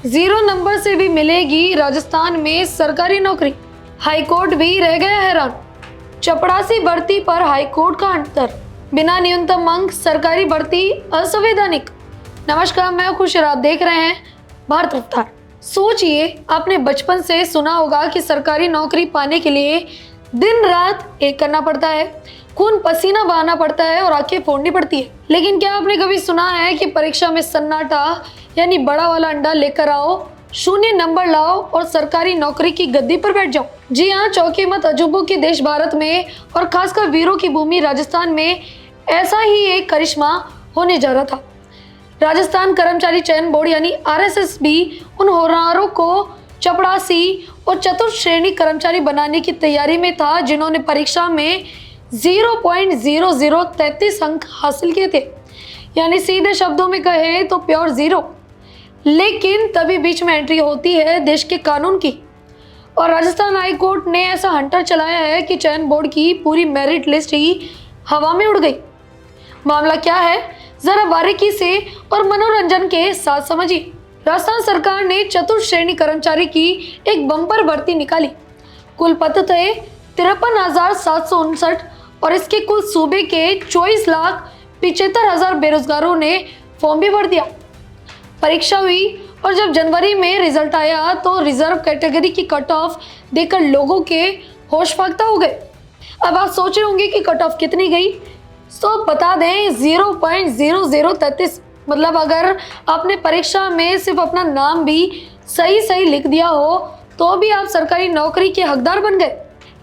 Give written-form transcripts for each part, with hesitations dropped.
Zero number से भी मिलेगी राजस्थान में सरकारी नौकरी, हाईकोर्ट भी रह गया हैरान। चपरासी भर्ती पर हाईकोर्ट का अंतर, बिना न्यूनतम अंक सरकारी भर्ती असंवैधानिक। नमस्कार, मैं खुशर, आप देख रहे हैं भारत रफ्तार। सोचिए, आपने बचपन से सुना होगा कि सरकारी नौकरी पाने के लिए दिन रात एक करना पड़ता है, खून पसीना बहाना पड़ता है और आंखें फोड़नी पड़ती है। लेकिन क्या आपने कभी सुना है कि परीक्षा में सन्नाटा यानी बड़ा वाला अंडा लेकर आओ, शून्य नंबर लाओ और सरकारी नौकरी की गद्दी पर बैठ जाओ? जी हाँ, चौंके मत, अजूबों के देश भारत में और खासकर वीरों की भूमि राजस्थान में ऐसा ही एक करिश्मा होने जा रहा था। राजस्थान कर्मचारी चयन बोर्ड यानी RSS भी उन होनहारों को चपरासी और चतुर्थ श्रेणी कर्मचारी बनाने की तैयारी में था जिन्होंने परीक्षा में 0.0033 अंक हासिल किए थे, यानी सीधे शब्दों में कहे तो प्योर जीरो। लेकिन तभी बीच में एंट्री होती है देश के कानून की, और राजस्थान हाई कोर्ट ने ऐसा हंटर चलाया है कि चयन बोर्ड की पूरी मेरिट लिस्ट ही हवा में उड़ गई। मामला क्या है, जरा बारीकी से और मनोरंजन के साथ समझिए। राजस्थान सरकार ने चतुर्थ श्रेणी कर्मचारी की एक बम्पर भर्ती निकाली। कुल पद थे 53,759 और इसके कुल सूबे के 24,75,000 बेरोजगारों ने फॉर्म भी भर दिया। परीक्षा हुई और जब जनवरी में रिजल्ट आया तो रिजर्व कैटेगरी की कट ऑफ देखकर लोगों के होश फाख्ता हो गए। अब आप सोच रहे होंगे कि कट ऑफ कितनी गई, तो बता दें 0.0033। मतलब अगर आपने परीक्षा में सिर्फ अपना नाम भी सही लिख दिया हो तो भी आप सरकारी नौकरी के हकदार बन गए।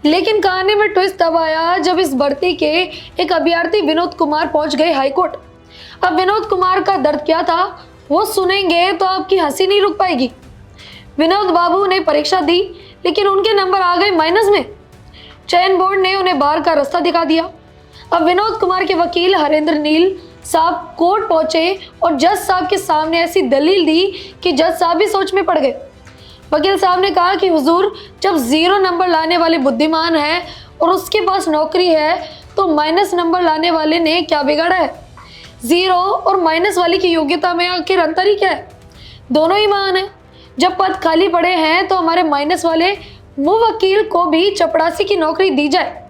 लेकिन कहानी में ट्विस्ट तब आया जब इस भर्ती के एक अभ्यर्थी विनोद कुमार पहुंच गए हाईकोर्ट। अब विनोद कुमार का दर्द क्या था वो सुनेंगे तो आपकी हंसी नहीं रुक पाएगी। विनोद बाबू ने परीक्षा दी लेकिन उनके नंबर आ गए माइनस में। चयन बोर्ड ने उन्हें बाहर का रास्ता दिखा दिया। अब विनोद कुमार के वकील हरेंद्र नील साहब कोर्ट पहुंचे और जज साहब के सामने ऐसी दलील दी कि जज साहब भी सोच में पड़ गए। वकील साहब ने कहा कि हुजूर, जब 0 नंबर लाने वाले बुद्धिमान है और उसके पास नौकरी है तो माइनस नंबर लाने वाले ने क्या बिगाड़ा है? 0 और माइनस वाले की योग्यता में आखिर अंतर ही क्या है? दोनों ही महान है। जब पद खाली पड़े हैं तो हमारे माइनस वाले मुंह वकील को भी चपरासी की नौकरी दी जाए।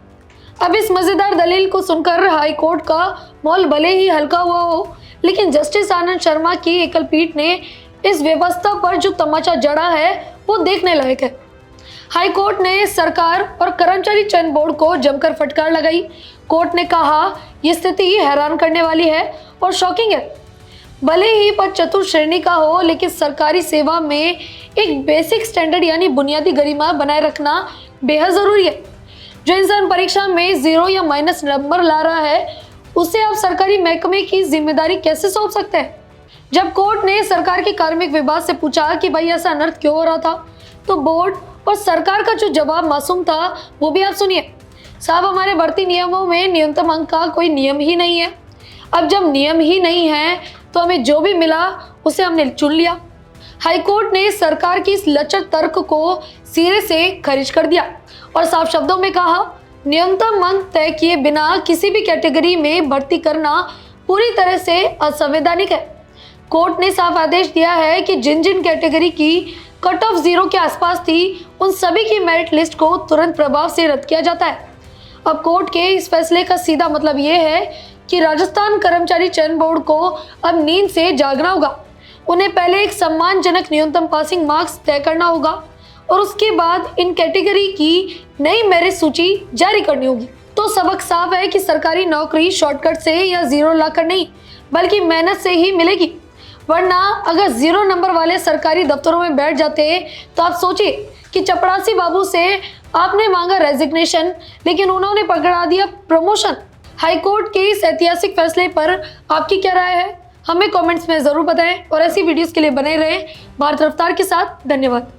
अब इस मजेदार दलील को सुनकर हाई कोर्ट का मौल भले ही हल्का हुआ हो, लेकिन जस्टिस आनंद शर्मा की एकल पीठ ने इस व्यवस्था पर जो तमाचा जड़ा है वो देखने लायक है। हाई कोर्ट ने सरकार और कर्मचारी चयन बोर्ड को जमकर फटकार लगाई। कोर्ट ने कहा यह स्थिति हैरान करने वाली है और शॉकिंग है। भले ही पद चतुर्थ श्रेणी का हो, लेकिन सरकारी सेवा में एक बेसिक स्टैंडर्ड यानी बुनियादी गरिमा बनाए रखना बेहद जरूरी है। जो इंसान परीक्षा में 0 या माइनस नंबर ला रहा है उसे आप सरकारी महकमे की जिम्मेदारी कैसे सौंप सकते हैं? जब कोर्ट ने सरकार के कार्मिक विभाग से पूछा कि भाई ऐसा अनर्थ क्यों हो रहा था, तो बोर्ड और सरकार का जो जवाब मासूम था वो भी आप सुनिए। साहब, हमारे भर्ती नियमों में न्यूनतम अंक का कोई नियम ही नहीं है। अब जब नियम ही नहीं है तो हमें जो भी मिला उसे हमने चुन लिया। हाईकोर्ट ने सरकार की इस लचर तर्क को सिरे से खारिज कर दिया और साफ शब्दों में कहा न्यूनतम अंक तय किए बिना किसी भी कैटेगरी में भर्ती करना पूरी तरह से असंवैधानिक है। कोर्ट ने साफ आदेश दिया है कि जिन जिन कैटेगरी की कट ऑफ 0 के आसपास थी उन सभी की मेरिट लिस्ट को तुरंत प्रभाव से रद्द किया जाता है। अब कोर्ट के इस फैसले का सीधा मतलब ये है कि राजस्थान कर्मचारी चयन बोर्ड को अब नींद से जागना होगा। उन्हें पहले एक सम्मानजनक न्यूनतम पासिंग मार्क्स तय करना होगा और उसके बाद इन कैटेगरी की नई मेरिट सूची जारी करनी होगी। तो सबक साफ है कि सरकारी नौकरी शॉर्टकट से या 0 लाकर नहीं बल्कि मेहनत से ही मिलेगी। वरना अगर 0 नंबर वाले सरकारी दफ्तरों में बैठ जाते तो आप सोचिए कि चपरासी बाबू से आपने मांगा रेजिग्नेशन लेकिन उन्होंने पकड़ा दिया प्रमोशन। हाईकोर्ट के इस ऐतिहासिक फैसले पर आपकी क्या राय है? हमें कमेंट्स में जरूर बताएं और ऐसी वीडियोस के लिए बने रहें भारत रफ्तार के साथ। धन्यवाद।